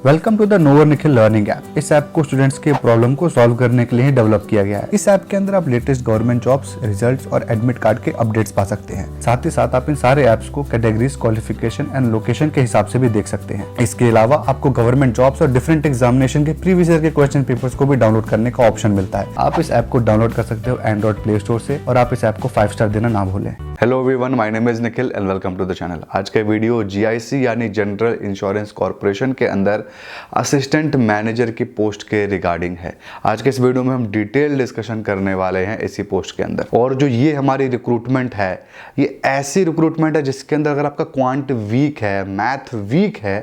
Welcome to the नोवर Nikhil learning app. इस app को स्टूडेंट्स के प्रॉब्लम को सॉल्व करने के लिए डेवलप किया गया है। इस ऐप के अंदर आप लेटेस्ट गवर्नमेंट जॉब्स, रिजल्ट्स और एडमिट कार्ड के अपडेट्स पा सकते हैं। साथ ही साथ आप इन सारे ऐप्स को कैटेगरीज, क्वालिफिकेशन एंड लोकेशन के हिसाब से भी देख सकते हैं। इसके अलावा आपको गवर्नमेंट जॉब्स और डिफरेंट एग्जामिनेशन के प्रीवियस ईयर के क्वेश्चन पेपर्स को भी डाउनलोड करने का ऑप्शन मिलता है। आप इस ऐप को डाउनलोड कर सकते हो एंड्रॉइड प्ले स्टोर से और आप इस ऐप को 5 स्टार देना ना भूलें। Hello everyone, my name is Nikhil and welcome to the channel. आज का वीडियो जीआईसी यानी जनरल इंश्योरेंस कॉर्पोरेशन के अंदर असिस्टेंट मैनेजर की पोस्ट के रिगार्डिंग है। आज के इस वीडियो में हम डिटेल डिस्कशन करने वाले हैं इसी पोस्ट के अंदर। और जो ये हमारी रिक्रूटमेंट है, ये ऐसी रिक्रूटमेंट है जिसके अंदर अगर आपका क्वांट वीक है, मैथ वीक है,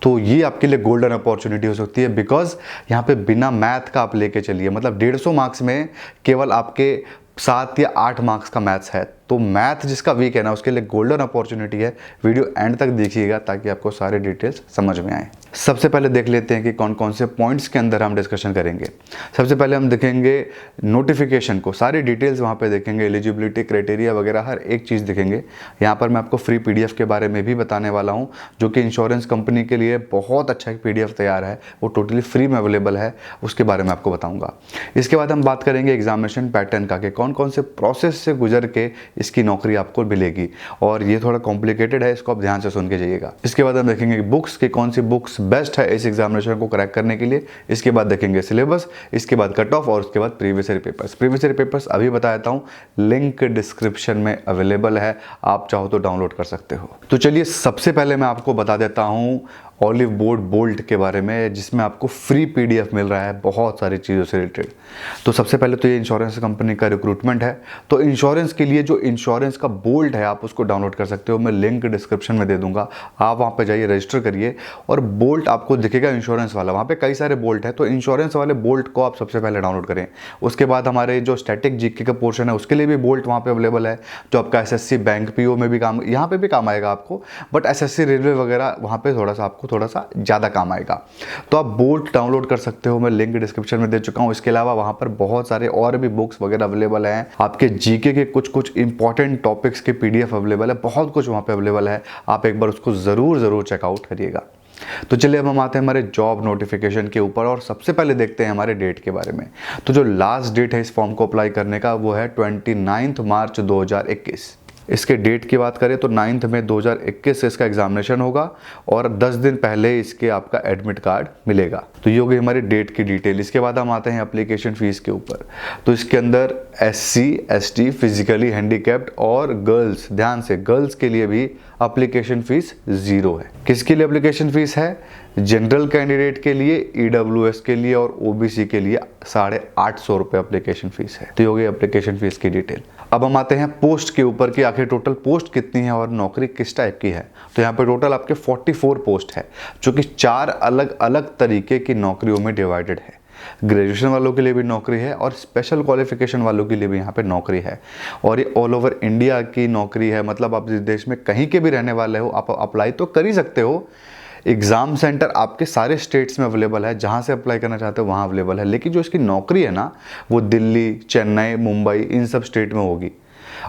तो ये आपके लिए गोल्डन अपॉर्चुनिटी हो सकती है। बिकॉज यहाँ पे बिना मैथ का आप लेके चलिए, मतलब 150 मार्क्स में केवल आपके 7 या 8 मार्क्स का मैथ्स है। तो मैथ जिसका वीक है ना, उसके लिए गोल्डन अपॉर्चुनिटी है। वीडियो एंड तक देखिएगा ताकि आपको सारे डिटेल्स समझ में आए। सबसे पहले देख लेते हैं कि कौन कौन से पॉइंट्स के अंदर हम डिस्कशन करेंगे। सबसे पहले हम देखेंगे नोटिफिकेशन को, सारी डिटेल्स वहाँ पे देखेंगे, एलिजिबिलिटी क्राइटेरिया वगैरह हर एक चीज़ देखेंगे। यहाँ पर मैं आपको फ्री पीडीएफ के बारे में भी बताने वाला हूँ, जो कि इंश्योरेंस कंपनी के लिए बहुत अच्छा एक पीडीएफ तैयार है, वो टोटली फ्री में अवेलेबल है, उसके बारे में आपको बताऊँगा। इसके बाद हम बात करेंगे एग्जामिनेशन पैटर्न का, कि कौन कौन से प्रोसेस से गुजर के इसकी नौकरी आपको मिलेगी। और ये थोड़ा कॉम्प्लिकेटेड है, इसको आप ध्यान से सुन के जाइएगा। इसके बाद हम देखेंगे बुक्स के कौन सी बुक्स बेस्ट है इस एग्जामिनेशन को क्रैक करने के लिए। इसके बाद देखेंगे सिलेबस, इसके बाद कट ऑफ और उसके बाद previous year papers. Previous year papers अभी बता देता हूँ, लिंक डिस्क्रिप्शन में अवेलेबल है, आप चाहो तो डाउनलोड कर सकते हो। तो चलिए सबसे पहले मैं आपको बता देता हूँ ऑलिव बोर्ड बोल्ट के बारे में, जिसमें आपको फ्री पीडीएफ मिल रहा है बहुत सारी चीज़ों से रिलेटेड। तो सबसे पहले तो ये इंश्योरेंस कंपनी का रिक्रूटमेंट है। तो इंश्योरेंस के लिए जो इंश्योरेंस का बोल्ट है, आप उसको डाउनलोड कर सकते हो, मैं लिंक डिस्क्रिप्शन में दे दूंगा। आप वहाँ पे जाइए, रजिस्टर करिए और बोल्ट आपको दिखेगा इंश्योरेंस वाला। वहाँ पे कई सारे बोल्ट है, तो इंश्योरेंस वाले बोल्ट को आप सबसे पहले डाउनलोड करें। उसके बाद हमारे जो स्टैटिक जीके का पोर्शन है, उसके लिए भी बोल्ट वहाँ पे अवेलेबल है, जो आपका एसएससी बैंक पीओ में भी काम, यहाँ पे भी काम आएगा आपको, बट एसएससी रेलवे वगैरह वहाँ पे थोड़ा सा ज़्यादा काम आएगा। तो आप बोल्ट डाउनलोड कर सकते हो, मैं लिंक डिस्क्रिप्शन में दे चुका हूँ। इसके अलावा वहाँ पर बहुत सारे और भी बुक्स वगैरह अवेलेबल हैं। आपके जीके के कुछ इंपॉर्टेंट टॉपिक्स के पीडीएफ अवेलेबल है, बहुत कुछ वहाँ पे अवेलेबल है। आप एक बार उसको ज़रूर चेकआउट करिएगा। तो चलिए अब हम आते हैं हमारे जॉब नोटिफिकेशन के ऊपर और सबसे पहले देखते हैं हमारे डेट के बारे में। तो जो लास्ट डेट है इस फॉर्म को अप्लाई करने का, वो है 29 मार्च 2021। इसके डेट की बात करें तो 9 मई 2021 से इसका एग्जामिनेशन होगा और 10 दिन पहले इसके आपका एडमिट कार्ड मिलेगा। तो ये हो गई हमारी डेट की डिटेल। इसके बाद हम आते हैं एप्लीकेशन फीस के ऊपर। तो इसके अंदर SC, ST, फिजिकली हैंडीकैप्ड और गर्ल्स, ध्यान से गर्ल्स के लिए भी एप्लीकेशन फीस 0 है। किसके लिए एप्लीकेशन फीस है? जनरल कैंडिडेट के लिए, EWS के लिए और OBC के लिए 850 रुपये एप्लीकेशन फीस है। तो ये हो गई एप्लीकेशन फीस की डिटेल। अब हम आते हैं पोस्ट के ऊपर कि आखिर टोटल पोस्ट कितनी है और नौकरी किस टाइप की है। तो यहाँ पे टोटल आपके 44 पोस्ट है, जो कि 4 अलग अलग तरीके की नौकरियों में डिवाइडेड है। ग्रेजुएशन वालों के लिए भी नौकरी है और स्पेशल क्वालिफिकेशन वालों के लिए भी यहाँ पे नौकरी है। और ये ऑल ओवर इंडिया की नौकरी है, मतलब आप इस देश में कहीं के भी रहने वाले हो, आप अप्लाई तो कर ही सकते हो। एग्ज़ाम सेंटर आपके सारे स्टेट्स में अवेलेबल है, जहाँ से अप्लाई करना चाहते हो वहाँ अवेलेबल है। लेकिन जो इसकी नौकरी है ना, वो दिल्ली, चेन्नई, मुंबई, इन सब स्टेट में होगी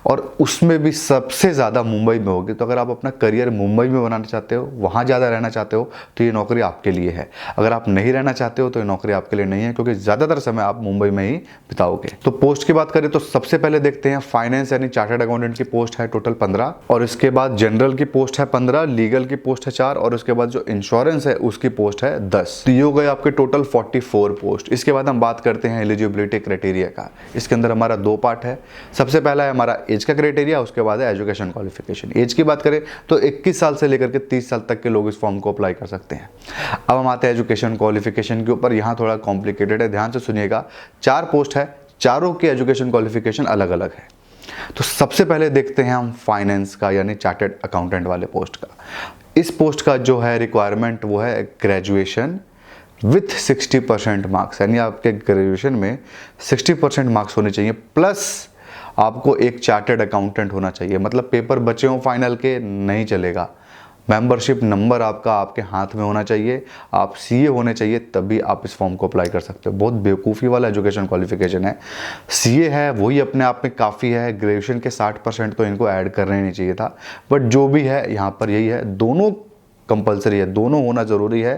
और उसमें भी सबसे ज़्यादा मुंबई में होगी। तो अगर आप अपना करियर मुंबई में बनाना चाहते हो, वहाँ ज़्यादा रहना चाहते हो, तो ये नौकरी आपके लिए है। अगर आप नहीं रहना चाहते हो तो ये नौकरी आपके लिए नहीं है, क्योंकि ज़्यादातर समय आप मुंबई में ही बिताओगे। तो पोस्ट की बात करें तो सबसे पहले देखते हैं फाइनेंस यानी चार्टर्ड अकाउंटेंट की पोस्ट है टोटल 15, और इसके बाद जनरल की पोस्ट है 15, लीगल की पोस्ट है 4 और उसके बाद जो इंश्योरेंस है उसकी पोस्ट है 10। तो ये हो गए आपके टोटल 44 पोस्ट। इसके बाद हम बात करते हैं एलिजिबिलिटी क्राइटेरिया का। इसके अंदर हमारा 2 पार्ट है। सबसे पहला है हमारा एज का क्राइटेरिया, उसके बाद है एजुकेशन क्वालिफिकेशन। एज की बात करें तो 21 साल से लेकर के 30 साल तक के लोग इस फॉर्म को अप्लाई कर सकते हैं। अब हम आते हैं एजुकेशन क्वालिफिकेशन के ऊपर। यहाँ थोड़ा कॉम्प्लिकेटेड है, ध्यान से सुनिएगा। 4 पोस्ट है, चारों की एजुकेशन क्वालिफिकेशन अलग अलग है। तो सबसे पहले देखते हैं हम फाइनेंस का यानी चार्टर्ड अकाउंटेंट वाले पोस्ट का। इस पोस्ट का जो है रिक्वायरमेंट वो है ग्रेजुएशन विथ 60% मार्क्स, यानी आपके ग्रेजुएशन में 60% मार्क्स होने चाहिए, प्लस आपको एक चार्टर्ड अकाउंटेंट होना चाहिए। मतलब पेपर बचे हों फाइनल के नहीं चलेगा, मेंबरशिप नंबर आपका आपके हाथ में होना चाहिए, आप CA होने चाहिए, तभी आप इस फॉर्म को अप्लाई कर सकते हो। बहुत बेवकूफ़ी वाला एजुकेशन क्वालिफिकेशन है। CA है वही अपने आप में काफ़ी है, ग्रेजुएशन के 60% तो इनको ऐड करना ही नहीं चाहिए था, बट जो भी है यहाँ पर यही है, दोनों कंपलसरी है, दोनों होना ज़रूरी है।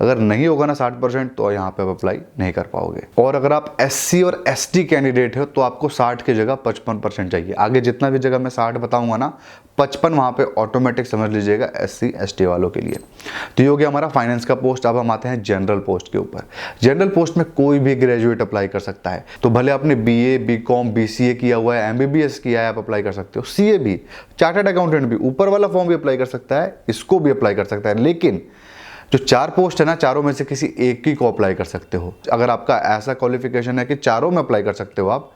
अगर नहीं होगा ना 60% तो यहाँ पे आप अप्लाई नहीं कर पाओगे। और अगर आप SC और ST कैंडिडेट हो तो आपको 60 की जगह 55% चाहिए। आगे जितना भी जगह मैं 60 बताऊंगा ना, 55 वहाँ पे ऑटोमेटिक समझ लीजिएगा SC ST वालों के लिए। तो ये हो गया हमारा फाइनेंस का पोस्ट। अब हम आते हैं जनरल पोस्ट के ऊपर। जनरल पोस्ट में कोई भी ग्रेजुएट अप्लाई कर सकता है। तो भले आपने BA BCom BCA किया हुआ है, MBBS किया है, आप अप्लाई कर सकते हो। CA भी, चार्टर्ड अकाउंटेंट भी, ऊपर वाला फॉर्म भी अप्लाई कर सकता है, इसको भी अप्लाई कर सकता है। लेकिन जो 4 पोस्ट है ना, चारों में से किसी एक ही को अप्लाई कर सकते हो। अगर आपका ऐसा क्वालिफिकेशन है कि चारों में अप्लाई कर सकते हो आप,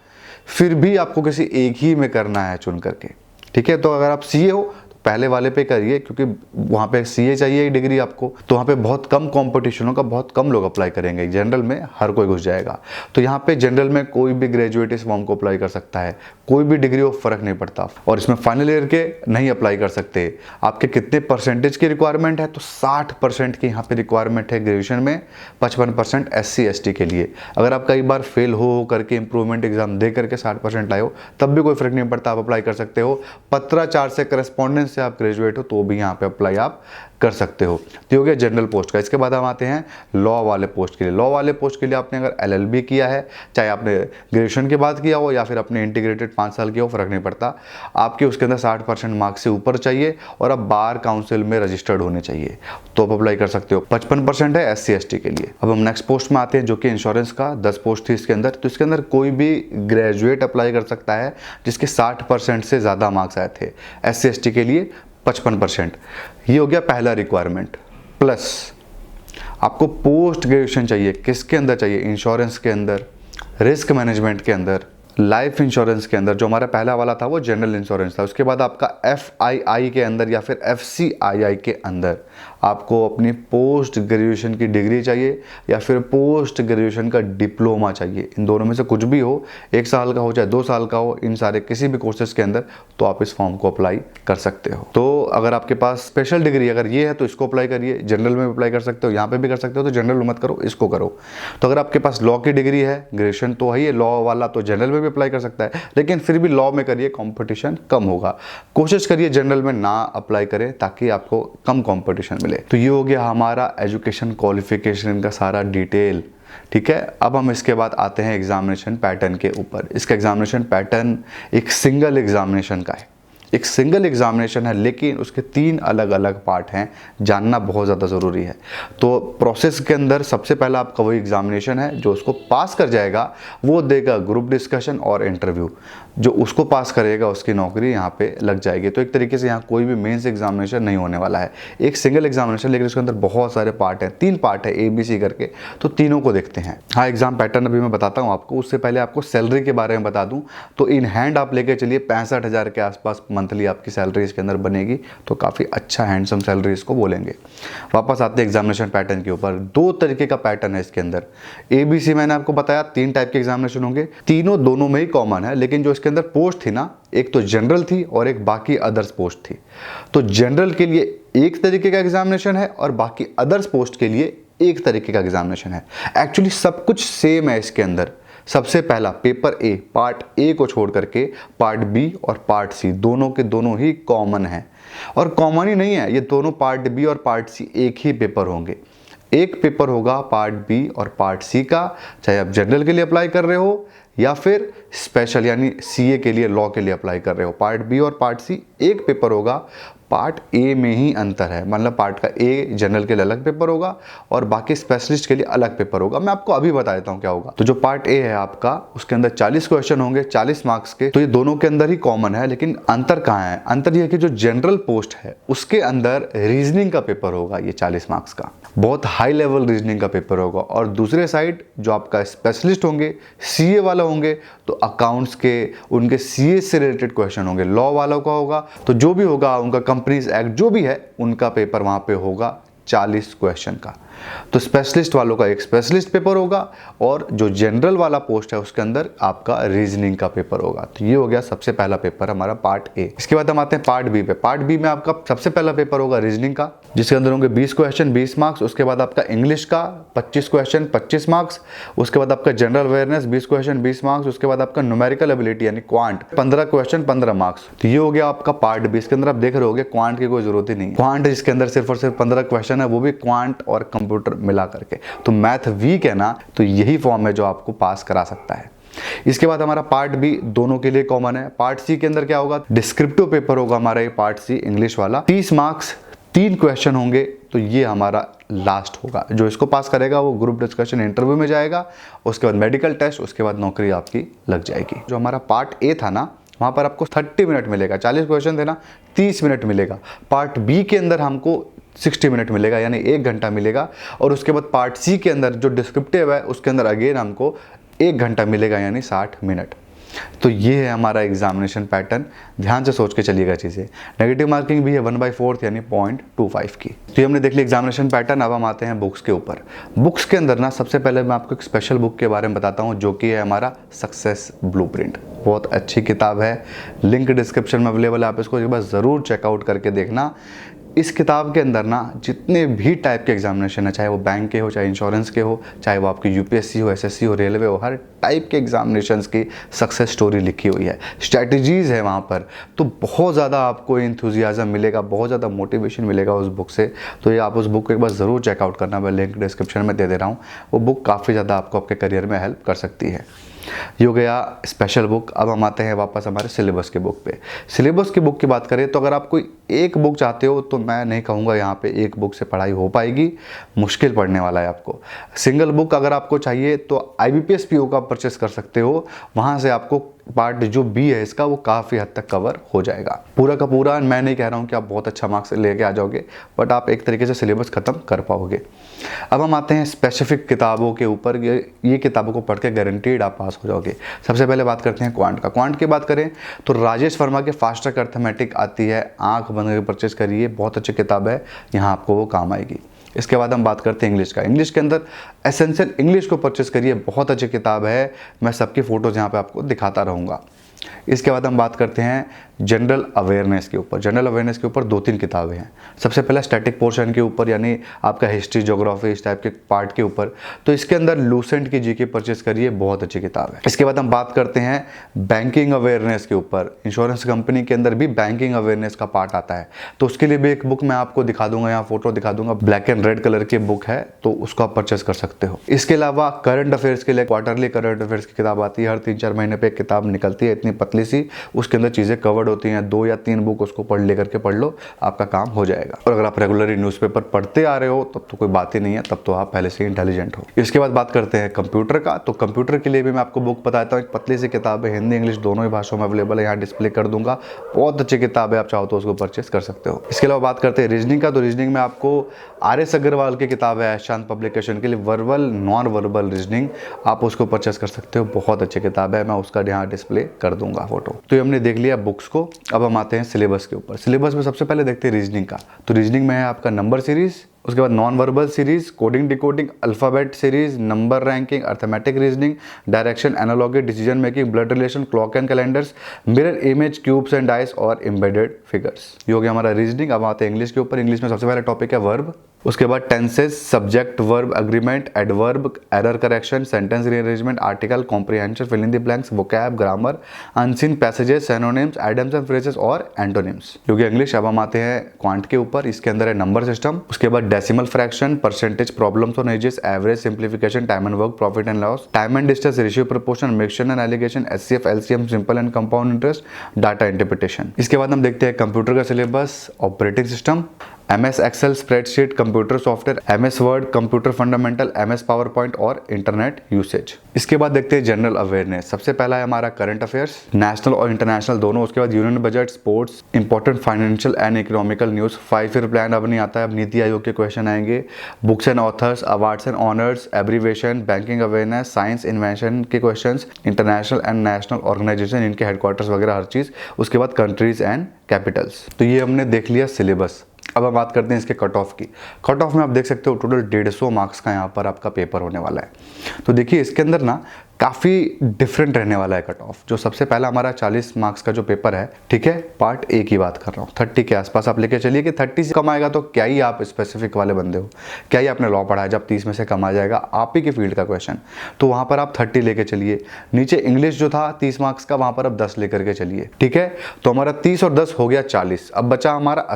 फिर भी आपको किसी एक ही में करना है चुन करके, ठीक है। तो अगर आप CA हो तो पहले वाले पे करिए, क्योंकि वहाँ पे CA चाहिए डिग्री आपको, तो वहाँ पे बहुत कम कंपटीशन होगा, बहुत कम लोग अप्लाई करेंगे। जनरल में हर कोई घुस जाएगा। तो यहाँ पे जनरल में कोई भी ग्रेजुएट इस फॉर्म को अप्लाई कर सकता है, कोई भी डिग्री हो, फर्क नहीं पड़ता। और इसमें फाइनल ईयर के नहीं अप्लाई कर सकते। आपके कितने परसेंटेज की रिक्वायरमेंट है, तो 60% की यहाँ पे रिक्वायरमेंट है ग्रेजुएशन में, 55% SC ST के लिए। अगर आप कई बार फेल हो करके इंप्रूवमेंट एग्जाम दे करके 60% लाए हो, तब भी कोई फर्क नहीं पड़ता, आप अप्लाई कर सकते हो। पत्राचार से, करस्पॉन्डेंस से आप ग्रेजुएट हो तो भी यहाँ पे अप्लाई आप कर सकते हो। तो हो गया जनरल पोस्ट का। इसके बाद हम आते हैं लॉ वाले पोस्ट के लिए। लॉ वाले पोस्ट के लिए आपने अगर LLB किया है, चाहे आपने ग्रेजुएशन के बाद किया हो या फिर अपने इंटीग्रेटेड 5 साल किया हो, फर्क नहीं पड़ता। आपके उसके अंदर 60% मार्क्स से ऊपर चाहिए और आप बार काउंसिल में रजिस्टर्ड होने चाहिए, तो आप अप्लाई कर सकते हो। 55% है SC ST के लिए। अब हम नेक्स्ट पोस्ट में आते हैं, जो कि इंश्योरेंस का 10 पोस्ट थी इसके अंदर। तो इसके अंदर कोई भी ग्रेजुएट अप्लाई कर सकता है जिसके 60% से ज़्यादा मार्क्स आए थे। SC ST के लिए 55%। ये हो गया पहला रिक्वायरमेंट। प्लस आपको पोस्ट ग्रेजुएशन चाहिए, किसके अंदर चाहिए? इंश्योरेंस के अंदर, रिस्क मैनेजमेंट के अंदर, लाइफ इंश्योरेंस के अंदर। जो हमारा पहला वाला था वो जनरल इंश्योरेंस था। उसके बाद आपका FII के अंदर या फिर FCII के अंदर आपको अपनी पोस्ट ग्रेजुएशन की डिग्री चाहिए या फिर पोस्ट ग्रेजुएशन का डिप्लोमा चाहिए। इन दोनों में से कुछ भी हो, 1 साल का हो चाहे 2 साल का हो, इन सारे किसी भी कोर्सेज के अंदर तो आप इस फॉर्म को अप्लाई कर सकते हो। तो अगर आपके पास स्पेशल डिग्री अगर ये है तो इसको अप्लाई करिए। जनरल में भी अप्लाई कर सकते हो, यहाँ पे भी कर सकते हो, तो जनरल मत करो, इसको करो। तो अगर आपके पास लॉ की डिग्री है, ग्रेजुएशन तो है, लॉ वाला तो जनरल में भी अप्लाई कर सकता है, लेकिन फिर भी लॉ में करिए, कंपटीशन कम होगा। कोशिश करिए जनरल में ना अप्लाई करें ताकि आपको कम कंपटीशन मिले। तो ये हो गया हमारा एजुकेशन क्वालिफिकेशन का सारा डिटेल, ठीक है। अब हम इसके बाद आते हैं एग्जामिनेशन पैटर्न के ऊपर। इसका एग्जामिनेशन पैटर्न एक सिंगल एग्जामिनेशन का है, एक सिंगल एग्जामिनेशन है, लेकिन उसके 3 अलग अलग पार्ट हैं, जानना बहुत ज़्यादा ज़रूरी है। तो प्रोसेस के अंदर सबसे पहला आपका वही एग्जामिनेशन है, जो उसको पास कर जाएगा वो देगा ग्रुप डिस्कशन और इंटरव्यू। जो उसको पास करेगा उसकी नौकरी यहाँ पे लग जाएगी। तो एक तरीके से यहाँ कोई भी मेंस एग्जामिनेशन नहीं होने वाला है, एक सिंगल एग्जामिनेशन, लेकिन उसके अंदर बहुत सारे पार्ट हैं, 3 पार्ट है ABC करके। तो तीनों को देखते हैं। हाँ, एग्जाम पैटर्न अभी मैं बताता हूँ आपको, उससे पहले आपको सैलरी के बारे में बता दूँ। तो इन हैंड आप लेके चलिए 65,000 के आसपास मंथली आपकी सैलरी इसके अंदर बनेगी। तो काफ़ी अच्छा हैंडसम सैलरी इसको बोलेंगे। वापस आते हैं एग्जामिनेशन पैटर्न के ऊपर। 2 तरीके का पैटर्न है इसके अंदर। ABC मैंने आपको बताया 3 टाइप के एग्जामिनेशन होंगे, तीनों दोनों में ही कॉमन है, लेकिन जो इसके अंदर पोस्ट थी ना, एक तो जनरल थी और एक बाकी अदर्स पोस्ट थी। तो जनरल के लिए एक तरीके का एग्जामिनेशन है और बाकी अदर्स पोस्ट के लिए एक तरीके का एग्जामिनेशन है। एक्चुअली सब कुछ सेम है इसके अंदर। सबसे पहला पेपर A, पार्ट A को छोड़ करके पार्ट B और पार्ट C दोनों के दोनों ही कॉमन है। और कॉमन ही नहीं है, ये दोनों पार्ट B और पार्ट C एक ही पेपर होंगे। एक पेपर होगा पार्ट B और पार्ट C का, चाहे आप जनरल के लिए अप्लाई कर रहे हो या फिर स्पेशल यानी CA के लिए, लॉ के लिए अप्लाई कर रहे हो। पार्ट B और पार्ट C एक पेपर होगा। पार्ट A में ही अंतर है, मतलब पार्ट का A जनरल के लिए अलग पेपर होगा और बाकी स्पेशलिस्ट के लिए अलग पेपर होगा। मैं आपको अभी बता देता हूँ क्या होगा। तो जो पार्ट A है आपका, उसके अंदर 40 क्वेश्चन होंगे, 40 मार्क्स के। तो ये दोनों के अंदर ही कॉमन है, लेकिन अंतर कहाँ है? अंतर ये है कि जो जनरल पोस्ट है उसके अंदर रीजनिंग का पेपर होगा, ये 40 मार्क्स का, बहुत हाई लेवल रीजनिंग का पेपर होगा। और दूसरे साइड जो आपका स्पेशलिस्ट होंगे, CA वाला होंगे, तो अकाउंट्स के, उनके CA से रिलेटेड क्वेश्चन होंगे। लॉ वालों का होगा तो जो भी होगा, उनका कंपनीज एक्ट जो भी है, उनका पेपर वहां पे होगा 40 क्वेश्चन का। तो स्पेशलिस्ट वालों का एक स्पेशलिस्ट पेपर होगा और जो जनरल वाला पोस्ट है उसके अंदर आपका रीजनिंग का पेपर होगा। तो ये हो गया सबसे पहला पेपर हमारा पार्ट A। इसके बाद हम आते हैं पार्ट B पे। पार्ट B में आपका सबसे पहला पेपर होगा रीजनिंग का, जिसके अंदर होंगे 20 क्वेश्चन 20 मार्क्स। उसके बाद आपका इंग्लिश का 25 क्वेश्चन 25 मार्क्स। उसके बाद आपका जनरल अवेयरनेस 20 क्वेश्चन 20 मार्क्स। उसके बाद आपका न्यूमेरिकल एबिलिटी यानी क्वांट 15 क्वेश्चन 15 मार्क्स। तो ये हो गया आपका पार्ट B। इसके अंदर आप देख रहे होगे क्वांट की कोई जरूरत ही नहीं है। क्वांट जिसके अंदर सिर्फ और सिर्फ 15 क्वेश्चन है, वो भी क्वांट और कंप्यूटर मिला करके। तो मैथ वीक है ना, तो यही फॉर्म है जो आपको पास करा सकता है। इसके बाद हमारा पार्ट बी दोनों के लिए कॉमन है। पार्ट सी के अंदर क्या होगा, डिस्क्रिप्टिव पेपर होगा हमारा ये पार्ट सी इंग्लिश वाला। 30 मार्क्स, 3 क्वेश्चन होंगे, तो ये हमारा लास्ट होगा। जो इसको पास करेगा वो ग्रुप डिस्कशन इंटरव्यू में जाएगा, उसके बाद मेडिकल टेस्ट, उसके बाद नौकरी आपकी लग जाएगी। जो हमारा पार्ट ए था ना, वहाँ पर आपको 30 मिनट मिलेगा। 40 क्वेश्चन थे ना, 30 मिनट मिलेगा। पार्ट बी के अंदर हमको 60 मिनट मिलेगा, यानी 1 घंटा मिलेगा। और उसके बाद पार्ट सी के अंदर जो डिस्क्रिप्टिव है उसके अंदर अगेन हमको 1 घंटा मिलेगा, यानी 60 मिनट। तो ये है हमारा एग्जामिनेशन पैटर्न। ध्यान से सोच के चलिएगा चीज़ें। नेगेटिव मार्किंग भी है 1/4 यानी 0.25 की। तो ये हमने देख लिया एग्जामिनेशन पैटर्न। अब हम आते हैं बुक्स के ऊपर। बुक्स के अंदर ना सबसे पहले मैं आपको एक स्पेशल बुक के बारे में बताता हूँ, जो कि है हमारा सक्सेस ब्लूप्रिंट। बहुत अच्छी किताब है, लिंक डिस्क्रिप्शन में अवेलेबल है, आप इसको एक बार ज़रूर चेकआउट करके देखना। इस किताब के अंदर ना जितने भी टाइप के एग्जामिनेशन है, चाहे वो बैंक के हो, चाहे इंश्योरेंस के हो, चाहे वो आपकी यूपीएससी हो, एसएससी हो, रेलवे हो, हर टाइप के एग्जामिनेशंस की सक्सेस स्टोरी लिखी हुई है, स्ट्रैटेजीज़ है वहाँ पर। तो बहुत ज़्यादा आपको एंथुजियाज्म मिलेगा, बहुत ज़्यादा मोटिवेशन मिलेगा उस बुक से। तो ये आप उस बुक को एक बार ज़रूर चेकआउट करना, मैं लिंक डिस्क्रिप्शन में दे रहा हूँ। वो बुक काफ़ी ज़्यादा आपको आपके करियर में हेल्प कर सकती है। ये हो गया स्पेशल बुक। अब हम आते हैं वापस हमारे सिलेबस के बुक पे। सिलेबस की बुक की बात करें तो अगर आप कोई एक बुक चाहते हो तो मैं नहीं कहूँगा यहाँ पे एक बुक से पढ़ाई हो पाएगी, मुश्किल पड़ने वाला है आपको। सिंगल बुक अगर आपको चाहिए तो IBPS PO का परचेस कर सकते हो, वहाँ से आपको पार्ट जो बी है इसका वो काफ़ी हद तक कवर हो जाएगा। पूरा का पूरा मैं नहीं कह रहा हूँ कि आप बहुत अच्छा मार्क्स लेके आ जाओगे, बट आप एक तरीके से सिलेबस ख़त्म कर पाओगे। अब हम आते हैं स्पेसिफिक किताबों के ऊपर। ये किताबों को पढ़ के गारंटीड आप पास हो जाओगे। सबसे पहले बात करते हैं क्वांट का। क्वांट की बात करें तो राजेश वर्मा के फास्ट ट्रैक अर्थमेटिक आती है, आंख बंद करके परचेज करिए, बहुत अच्छी किताब है, यहाँ आपको वो काम आएगी। इसके बाद हम बात करते हैं इंग्लिश का। इंग्लिश के अंदर एसेंशियल इंग्लिश को परचेस करिए, बहुत अच्छी किताब है, मैं सबकी फ़ोटोज़ यहाँ पे आपको दिखाता रहूँगा। इसके बाद हम बात करते हैं जनरल अवेयरनेस के ऊपर। जनरल अवेयरनेस के ऊपर 2-3 किताबें हैं। सबसे पहला स्टैटिक पोर्शन के ऊपर, यानी आपका हिस्ट्री, ज्योग्राफी, इस टाइप के पार्ट के ऊपर। तो इसके अंदर लूसेंट की जीके परचेस करिए, बहुत अच्छी किताब है। इसके बाद हम बात करते हैं बैंकिंग अवेयरनेस के ऊपर। इंश्योरेंस कंपनी के अंदर भी बैंकिंग अवेयरनेस का पार्ट आता है, तो उसके लिए भी एक बुक मैं आपको दिखा दूंगा, यहाँ फोटो दिखा दूंगा, ब्लैक एंड रेड कलर की बुक है, तो उसको आप परचेस कर सकते हो। इसके अलावा करंट अफेयर्स के लिए क्वार्टरली करंट अफेयर्स की किताब आती है, हर 3-4 महीने पे एक किताब निकलती है, इतनी पतली सी, उसके अंदर चीज़ें कवर्ड होती हैं। 2 या 3 बुक उसको लेकर के पढ़ लो, आपका काम हो जाएगा। और अगर आप रेगुलरली न्यूज़पेपर पढ़ते आ रहे हो तब तो कोई बात ही नहीं है, तब तो आप पहले से इंटेलिजेंट हो। इसके बाद बात करते हैं कंप्यूटर का। तो कंप्यूटर के लिए भी मैं आपको बुक बताता हूँ, एक पतली सी किताब है, हिंदी इंग्लिश दोनों ही भाषाओं में अवेलेबल है, यहाँ डिस्प्ले कर दूंगा, बहुत अच्छी किताब है, आप चाहो तो उसको परचेस कर सकते हो। इसके अलावा बात करते हैं रीजनिंग का। तो रीजनिंग में आपको RS अग्रवाल की किताब है शांत पब्लिकेशन के लिए, वर्बल नॉन वर्बल रीजनिंग, आप उसको परचेस कर सकते हो, बहुत अच्छी किताब है, मैं उसका यहाँ डिस्प्ले कर दूंगा फोटो। तो ये हमने देख लिया बुक्स को। अब हम आते हैं सिलेबस के ऊपर। सिलेबस में सबसे पहले देखते हैं रीजनिंग का। तो रीजनिंग में है आपका नंबर सीरीज, उसके बाद non verbal series, coding decoding, alphabet series, number ranking, arithmetic reasoning, direction, analogy, decision making, blood relation, clock and calendars, mirror image, cubes and dice और एम्बेडेड फिगर्स। ये हो गया हमारा रीजनिंग। अब आते हैं इंग्लिश के ऊपर। इंग्लिश में सबसे पहला टॉपिक है वर्ब, उसके बाद tenses, subject verb agreement, adverb, error correction, sentence rearrangement, article, comprehension, fill in the blanks, vocab, grammar, unseen passages, synonyms, idioms and phrases और एंटोनिम्स। क्योंकि इंग्लिश। अब हम आते हैं क्वांट के ऊपर। इसके अंदर है नंबर सिस्टम, उसके बाद डेसिमल फ्रैक्शन, परसेंटेज, प्रॉब्लम्स और ages, average, simplification, time and work, profit and loss, time and distance, ratio proportion, mixture and alligation, HCF, LCM, simple and compound interest, data interpretation. इसके बाद हम देखते हैं computer का syllabus, operating system, MS excel, spreadsheet, computer software, MS word, computer fundamental, MS power point और internet usage. इसके बाद देखते हैं जनरल अवेयरनेस। सबसे पहला है हमारा करंट अफेयर्स, नेशनल और इंटरनेशनल दोनों। उसके बाद union budget, sports, important financial and economical news, 5 year plan अब नहीं आता है, अब नीति आयोग के क्वेश्चन आएंगे, books and authors, awards and honours, abbreviation, banking awareness, science invention के question, international and national organisation, इनके हेडक्वार्टर्स वगैरह हर चीज़। उसके बाद कंट्रीज एंड कैपिटल्स। तो ये हमने देख लिया सिलेबस। अब हम बात करते हैं इसके कट ऑफ की। कट ऑफ में आप देख सकते हो टोटल 150 मार्क्स का यहाँ पर आपका पेपर होने वाला है। तो देखिए इसके अंदर ना काफ़ी डिफरेंट रहने वाला है कट ऑफ। जो सबसे पहला हमारा 40 मार्क्स का जो पेपर है, ठीक है, पार्ट ए की बात कर रहा हूँ, 30 के आसपास आप लेके चलिए कि 30 से कम आएगा तो क्या ही आप स्पेसिफिक वाले बंदे हो, क्या ही आपने लॉ पढ़ा है जब 30 में से कम आ जाएगा आप ही के फील्ड का क्वेश्चन, तो वहाँ पर आप 30 लेके चलिए। नीचे इंग्लिश जो था 30 मार्क्स का, वहाँ पर आप 10 लेकर के चलिए, ठीक है। तो हमारा 30 और 10 हो गया 40, अब बचा हमारा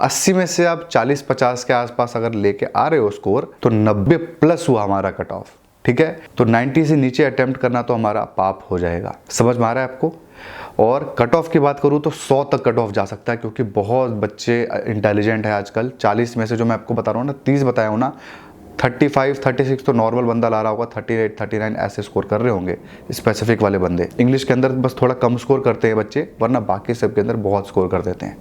80 में से आप 40-50 के आसपास अगर लेके आ रहे हो स्कोर तो 90 प्लस हुआ हमारा कट ऑफ, ठीक है। तो 90 से नीचे अटेम्प्ट करना तो हमारा पाप हो जाएगा। समझ में आ रहा है आपको? और कट ऑफ की बात करूँ तो 100 तक कट ऑफ जा सकता है, क्योंकि बहुत बच्चे इंटेलिजेंट है आजकल। 40 में से जो मैं आपको बता रहा हूँ ना, 30 बताया हूँ ना, 35-36 तो नॉर्मल बंदा ला रहा होगा, 38-39 ऐसे स्कोर कर रहे होंगे स्पेसिफिक वाले बंदे। इंग्लिश के अंदर बस थोड़ा कम स्कोर करते हैं बच्चे, वरना बाकी सब के अंदर बहुत स्कोर कर देते हैं।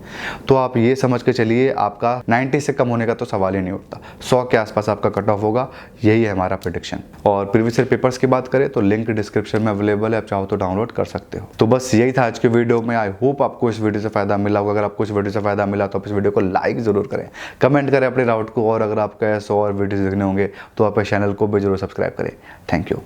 तो आप ये समझ के चलिए आपका 90 से कम होने का तो सवाल ही नहीं उठता, 100 के आसपास आपका कट ऑफ होगा, यही है हमारा प्रेडिक्शन। और प्रीवियस ईयर पेपर्स की बात करें तो लिंक डिस्क्रिप्शन में अवेलेबल है, आप चाहो तो डाउनलोड कर सकते हो। तो बस यही था आज के वीडियो में। आई होप आपको इस वीडियो से फायदा मिला होगा। अगर आपको इस वीडियो से फायदा मिला तो आप इस वीडियो को लाइक जरूर करें, कमेंट करें अपने डाउट को, और अगर आपको ऐसे और वीडियोस देखने होंगे तो आप चैनल को भी जरूर सब्सक्राइब करें। Thank you.